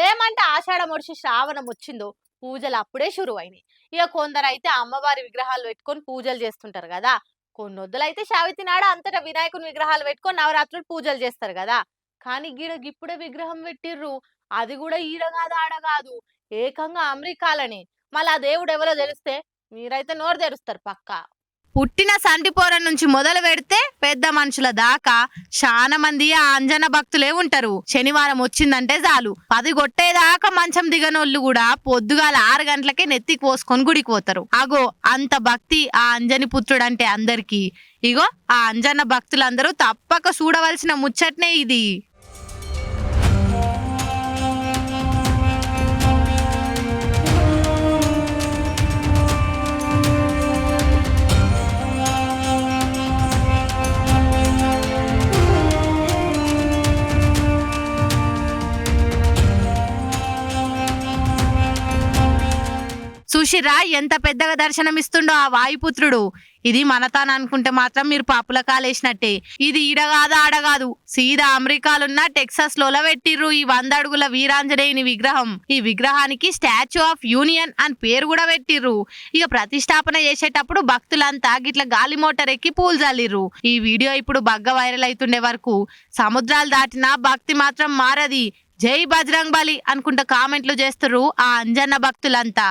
ఏమంటే ఆషాఢం ఒడిసి శ్రావణం వచ్చిందో పూజలు అప్పుడే షురువైనాయి. ఇక కొందరైతే అమ్మవారి విగ్రహాలు పెట్టుకొని పూజలు చేస్తుంటారు కదా. కొన్నొద్దులైతే శావితి నాడ అంతటా వినాయకుని విగ్రహాలు పెట్టుకొని నవరాత్రులు పూజలు చేస్తారు కదా. కానీ గీడ గిప్పుడే విగ్రహం పెట్టిర్రు. అది కూడా ఈడ కాదు ఆడ కాదు, ఏకంగా అమెరికాలని. మళ్ళీ ఆ దేవుడు ఎవరో తెలిస్తే మీరైతే నోరు తెరుస్తారు పక్కా. పుట్టిన సంటిపోర నుంచి మొదలు పెడితే పెద్ద మనుషుల దాకా చాలా మంది ఆ అంజన భక్తులే ఉంటారు. శనివారం వచ్చిందంటే చాలు 10 కొట్టేదాకా మంచం దిగనోళ్ళు కూడా పొద్దుగాల 6 గంటలకే నెత్తికి పోసుకొని గుడికి పోతారు. అగో అంత భక్తి ఆ అంజని పుత్రుడంటే అందరికి. ఇగో ఆ అంజన భక్తులందరూ తప్పక చూడవలసిన ముచ్చట్నే ఇది. సుషిరా ఎంత పెద్దగా దర్శనమిస్తుండో ఆ వాయుపుత్రుడు. ఇది మనతాన అనుకుంటే మాత్రం మీరు పాపుల కాలేసినట్టే. ఇది ఈడగాదు ఆడగాదు, సీదా అమెరికాలున్న టెక్సాస్ లోలా పెట్టిర్రు ఈ 100 అడుగుల వీరాంజనేయుని విగ్రహం. ఈ విగ్రహానికి స్టాచ్యూ ఆఫ్ యూనియన్ అని పేరు కూడా పెట్టిర్రు. ఇక ప్రతిష్టాపన చేసేటప్పుడు భక్తులంతా గిట్ల గాలి మోటార్ ఎక్కి పూలు జల్లిర్రు. ఈ వీడియో ఇప్పుడు బగ్గ వైరల్ అవుతుండే వరకు సముద్రాలు దాటినా భక్తి మాత్రం మారది. జై బజరంగ్ బలి అనుకుంటా కామెంట్లు చేస్తుర్రు ఆ అంజన్న భక్తులంతా.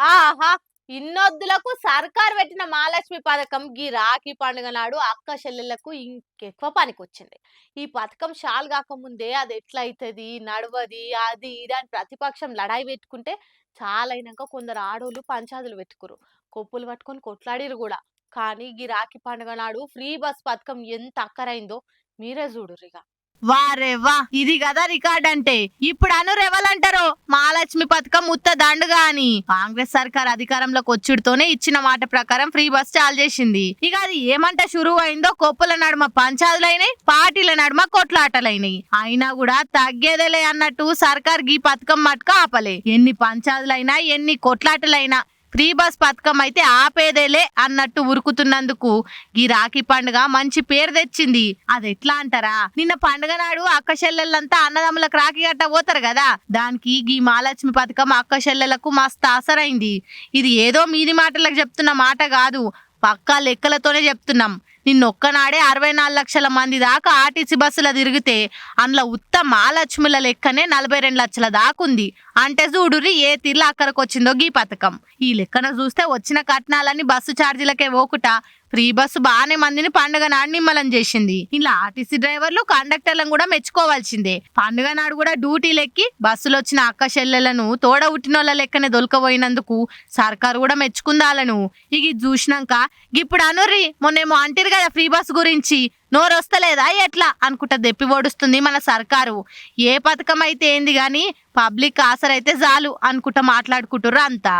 ఆహా, ఇన్నొద్దులకు సర్కార్ పెట్టిన మహాలక్ష్మి పథకం గీ రాఖీ పండుగ నాడు అక్క చెల్లెళ్లకు ఇంకెక్కువ పనికొచ్చింది. ఈ పథకం షాల్ కాకముందే అది ఎట్లయితది నడవది అది ఇది అని ప్రతిపక్షం లడాయి పెట్టుకుంటే చాలైనాక కొందరు ఆడోళ్ళు పంచాదులు పెట్టుకురు, కొప్పులు పట్టుకొని కొట్లాడిరు కూడా. కానీ గీ రాఖీ పండుగ నాడు ఫ్రీ బస్ పథకం ఎంత అక్కరైందో మీరే చూడుర్రిగా. వారే వా, ఇది కదా రికార్డ్ అంటే. ఇప్పుడు అనురెవలంటారో మహాలక్ష్మి పథకం ముత్త దండుగా అని. కాంగ్రెస్ సర్కార్ అధికారంలోకి వచ్చుడుతోనే ఇచ్చిన మాట ప్రకారం ఫ్రీ బస్ చాలు చేసింది. ఇక అది ఏమంట షురువు అయిందో కొప్పుల నడుమ పంచాదులైనాయి, పార్టీల నడుమ కొట్లాటలైనాయి. అయినా కూడా తగ్గేదేలే అన్నట్టు సర్కార్ గీ పథకం మటుక ఆపలే. ఎన్ని పంచాదులైనా ఎన్ని కొట్లాటలైనా ఫ్రీ బస్ పథకం అయితే ఆపేదేలే అన్నట్టు ఉరుకుతున్నందుకు ఈ రాఖీ పండుగ మంచి పేరు తెచ్చింది. అది ఎట్లా అంటారా, నిన్న పండుగ నాడు అక్క చెల్లెళ్ళంతా అన్నదమ్ములకు రాఖీ కట్ట పోతారు కదా, దానికి ఈ మహాలక్ష్మి పథకం అక్క చెల్లెలకు మస్తు ఆసరైంది. ఇది ఏదో మీది మాటలకు చెప్తున్న మాట కాదు, పక్కా లెక్కలతోనే చెప్తున్నాం. నిన్నొక్కనాడే 64 లక్షల మంది దాకా ఆర్టీసీ బస్సుల తిరిగితే అందులో ఉత్త మహాలక్ష్ముల లెక్కనే 42 లక్షల దాకుంది. అంటే చూడుర్రి ఏ తీర్ల అక్కడికి వచ్చిందో గీ పథకం. ఈ లెక్కన చూస్తే వచ్చిన కట్నాలన్నీ బస్సు ఛార్జీలకే పోకుట ఫ్రీ బస్సు బాగానే మందిని పండుగ నాడు నిమ్మలం చేసింది. ఇలా ఆర్టీసీ డ్రైవర్లు కండక్టర్లను కూడా మెచ్చుకోవాల్సిందే. పండుగ నాడు కూడా డ్యూటీలెక్కి బస్సులో వచ్చిన అక్క చెల్లెలను తోడ ఉట్టినోళ్ళ లెక్కనే దొలకపోయినందుకు సర్కారు కూడా మెచ్చుకుందాలను. ఇక ఇది చూసినాక ఇప్పుడు అనుర్రి మొన్నేమో అంటారు కదా ఫ్రీ బస్ గురించి, నోరొస్తలేదా ఎట్లా అనుకుంటా దెప్పి ఓడుస్తుంది మన సర్కారు. ఏ పథకం అయితే ఏంది గాని పబ్లిక్ ఆసరైతే చాలు అనుకుంటా మాట్లాడుకుంటుర్రు అంతా.